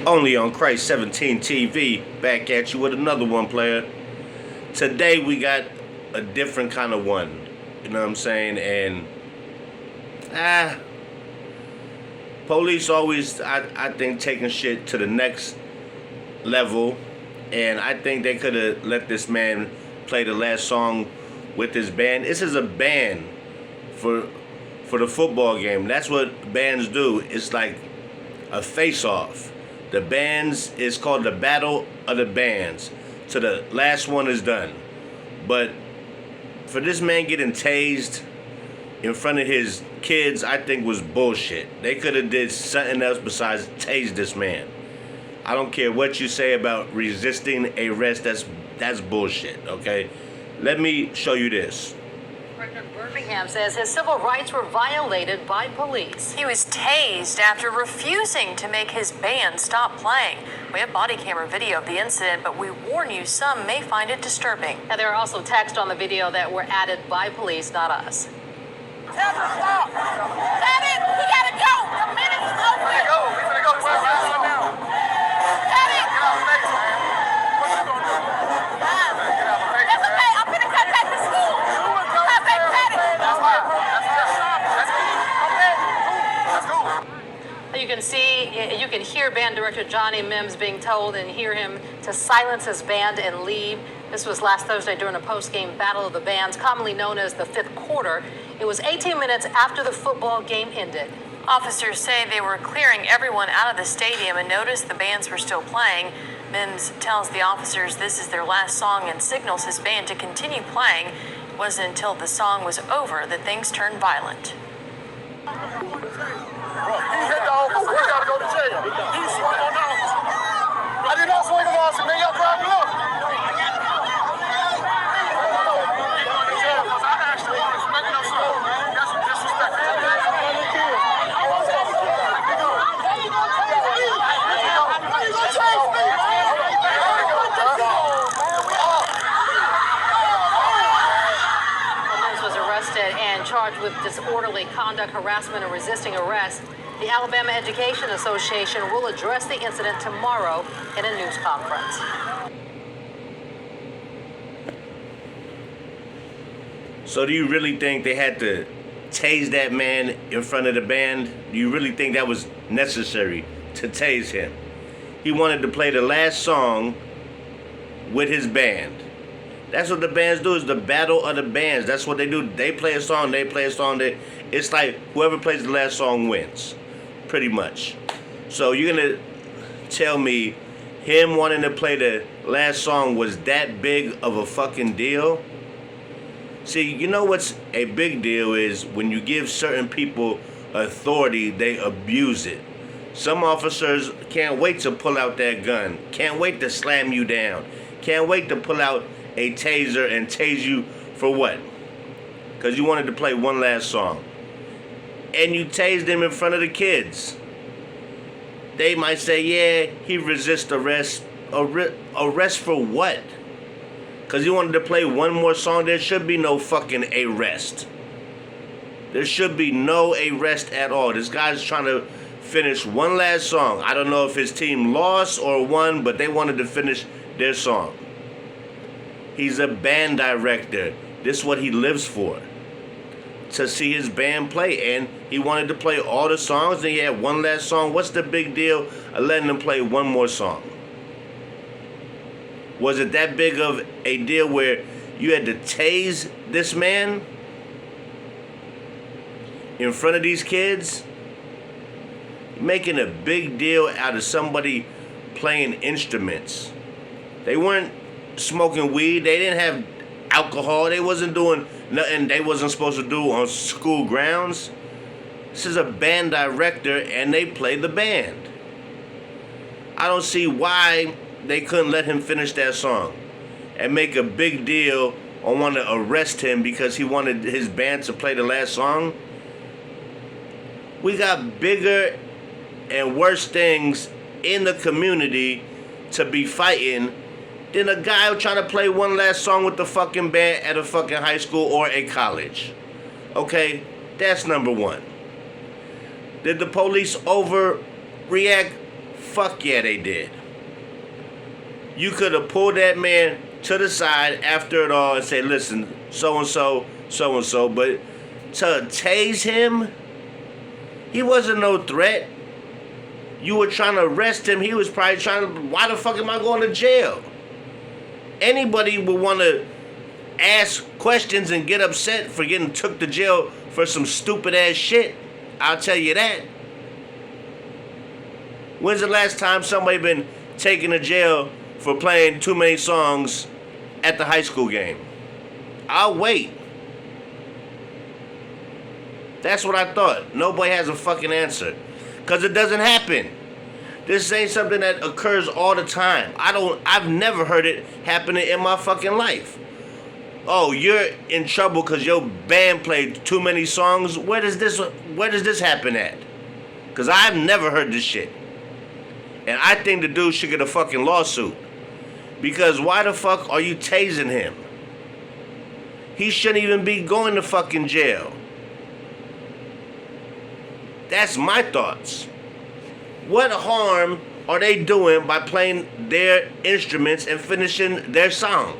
Only on Christ 17 TV, back at you with another one, player. Today we got a different kind of one. You know what I'm saying? And police always, I think, taking shit to the next level. And I think they could have let this man play the last song with his band. This is a band for the football game. That's what bands do. It's like a face-off. The bands is called the Battle of the Bands. So the last one is done. But for this man getting tased in front of his kids, I think was bullshit. They could have did something else besides tase this man. I don't care what you say about resisting arrest. That's bullshit, okay? Let me show you this. Birmingham says his civil rights were violated by police. He was tased after refusing to make his band stop playing. We have body camera video of the incident, but we warn you some may find it disturbing. And there are also texts on the video that were added by police, not us. Tell him to stop. That it. We gotta go. The minute's over. We finna go to where we're going now. That it. Get out of the face, man. What you gonna do? Get out of the face. That's okay. I'm finna cut back to school. Cut back to it. That's fine. That's cool. Okay. That's cool. You can see, you can hear band director Johnny Mims being told and hear him to silence his band and leave. This was last Thursday during a post-game battle of the bands, commonly known as the fifth quarter. It was 18 minutes after the football game ended. Officers say they were clearing everyone out of the stadium and noticed the bands were still playing. Mims tells the officers this is their last song and signals his band to continue playing. It wasn't until the song was over that things turned violent. Bro, he hit the officer. We gotta go to jail. He swung on the officer. I did not swing on the officer, man. Y'all drive me up. And charged with disorderly conduct, harassment, and resisting arrest. The Alabama Education Association will address the incident tomorrow in a news conference. So do you really think they had to tase that man in front of the band? Do you really think that was necessary to tase him? He wanted to play the last song with his band. That's what the bands do, is the battle of the bands. That's what they do. They play a song, they play a song. It's like whoever plays the last song wins, pretty much. So you're going to tell me him wanting to play the last song was that big of a fucking deal? See, you know what's a big deal is when you give certain people authority, they abuse it. Some officers can't wait to pull out that gun, can't wait to slam you down, can't wait to pull out a taser and tase you for what? Because you wanted to play one last song. And you tased him in front of the kids. They might say, yeah, he resists arrest. Arrest for what? Because he wanted to play one more song. There should be no fucking arrest. There should be no arrest at all. This guy's trying to finish one last song. I don't know if his team lost or won, but they wanted to finish their song. He's a band director. This is what he lives for. To see his band play. And he wanted to play all the songs. And he had one last song. What's the big deal of letting him play one more song? Was it that big of a deal where you had to tase this man in front of these kids? Making a big deal out of somebody playing instruments. They weren't smoking weed. They didn't have alcohol. They wasn't doing nothing they wasn't supposed to do on school grounds. This is a band director and they play the band. I don't see why they couldn't let him finish that song and make a big deal or want to arrest him because he wanted his band to play the last song. We got bigger and worse things in the community to be fighting than a guy trying to play one last song with the fucking band at a fucking high school or a college. Okay? That's number one. Did the police overreact? Fuck yeah, they did. You could have pulled that man to the side after it all and say, listen, so-and-so, so-and-so, but to tase him, he wasn't no threat. You were trying to arrest him. He was probably trying to, why the fuck am I going to jail? Anybody would want to ask questions and get upset for getting took to jail for some stupid ass shit. I'll tell you that. When's the last time somebody been taken to jail for playing too many songs at the high school game? I'll wait. That's what I thought. Nobody has a fucking answer. Because it doesn't happen. This ain't something that occurs all the time. I've never heard it happening in my fucking life. Oh, you're in trouble because your band played too many songs? Where does this happen at? Because I've never heard this shit. And I think the dude should get a fucking lawsuit. Because why the fuck are you tasing him? He shouldn't even be going to fucking jail. That's my thoughts. What harm are they doing by playing their instruments and finishing their song?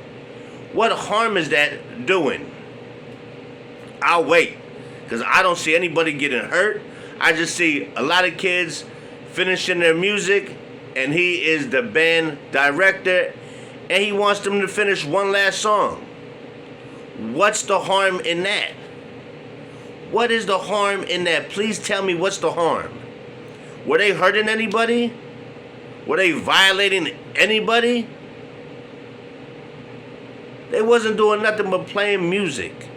What harm is that doing? I'll wait. Because I don't see anybody getting hurt. I just see a lot of kids finishing their music, and he is the band director, and he wants them to finish one last song. What's the harm in that? What is the harm in that? Please tell me what's the harm. Were they hurting anybody? Were they violating anybody? They wasn't doing nothing but playing music.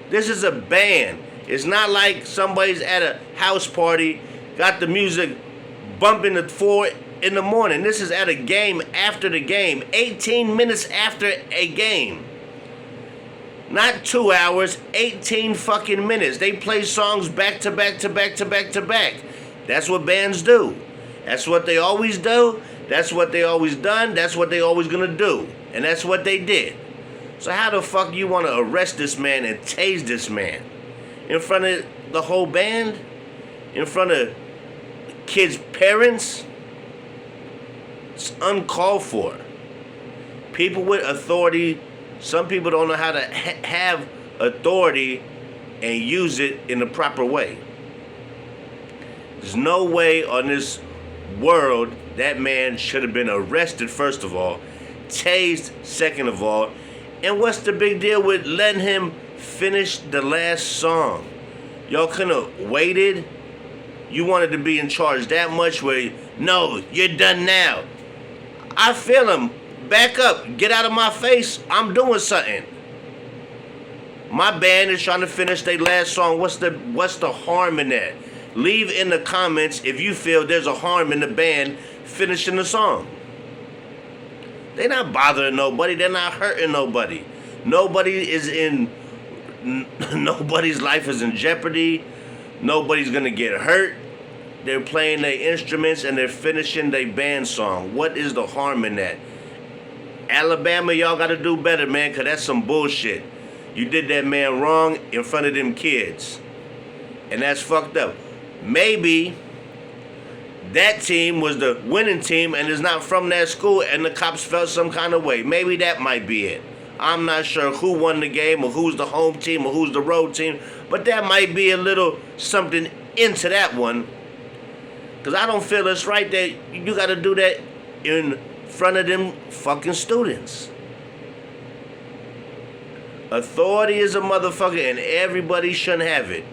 This is a band. It's not like somebody's at a house party, got the music bumping at 4 in the morning. This is at a game after the game, 18 minutes after a game. Not 2 hours, 18 fucking minutes. They play songs back to back to back to back to back. That's what bands do. That's what they always do. That's what they always done. That's what they always gonna do. And that's what they did. So how the fuck you wanna arrest this man and tase this man? In front of the whole band? In front of kids' parents? It's uncalled for. People with authority, some people don't know how to have authority and use it in the proper way. There's no way on this world that man should have been arrested, first of all, tased, second of all, and what's the big deal with letting him finish the last song? Y'all couldn't have waited? You wanted to be in charge that much where, no, you're done now. I feel him. Back up. Get out of my face. I'm doing something. My band is trying to finish their last song. What's the harm in that? Leave in the comments if you feel there's a harm in the band finishing the song. They're not bothering nobody. They're not hurting nobody. Nobody's life is in jeopardy. Nobody's going to get hurt. They're playing their instruments and they're finishing their band song. What is the harm in that? Alabama, y'all got to do better, man, because that's some bullshit. You did that man wrong in front of them kids. And that's fucked up. Maybe that team was the winning team and is not from that school and the cops felt some kind of way. Maybe that might be it. I'm not sure who won the game or who's the home team or who's the road team, but that might be a little something into that one. Because I don't feel it's right that you got to do that in front of them fucking students. Authority is a motherfucker and everybody shouldn't have it.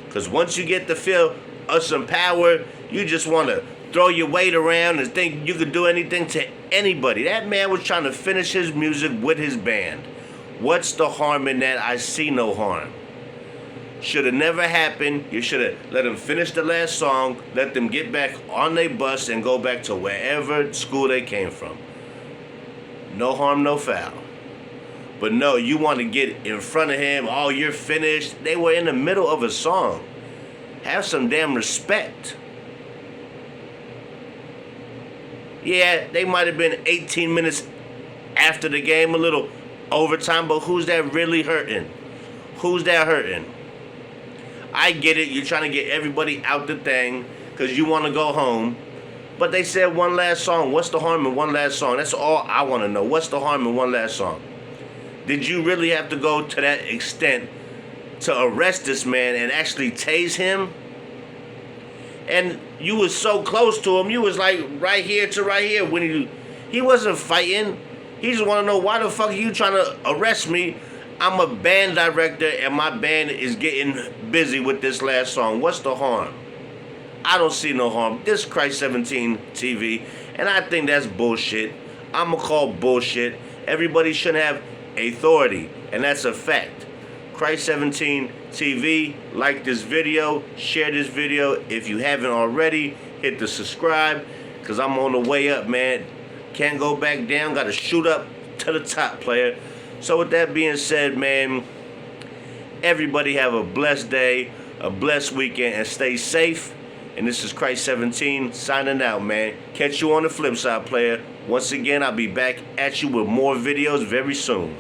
Because once you get the feel of some power, you just want to throw your weight around and think you could do anything to anybody. That man was trying to finish his music with his band. What's the harm in that? I see no harm. Should have never happened. You should have let them finish the last song, let them get back on their bus and go back to wherever school they came from. No harm, no foul. But no, you want to get in front of him, oh, you're finished. They were in the middle of a song. Have some damn respect. Yeah, they might have been 18 minutes after the game, a little overtime, but who's that really hurting? Who's that hurting? I get it, you're trying to get everybody out the thing, because you want to go home. But they said one last song. What's the harm in one last song? That's all I want to know. What's the harm in one last song? Did you really have to go to that extent to arrest this man and actually tase him? And you was so close to him. You was like right here to right here when he wasn't fighting. He just want to know, why the fuck are you trying to arrest me? I'm a band director and my band is getting busy with this last song. What's the harm? I don't see no harm. This is Christ 17 TV, and I think that's bullshit. I'm going to call bullshit. Everybody shouldn't have authority, and that's a fact. Christ 17 TV, like this video, share this video. If you haven't already, hit the subscribe, because I'm on the way up, man. Can't go back down, got to shoot up to the top, player. So with that being said, man, everybody have a blessed day, a blessed weekend, and stay safe. And this is Christ 17 signing out, man. Catch you on the flip side, player. Once again, I'll be back at you with more videos very soon.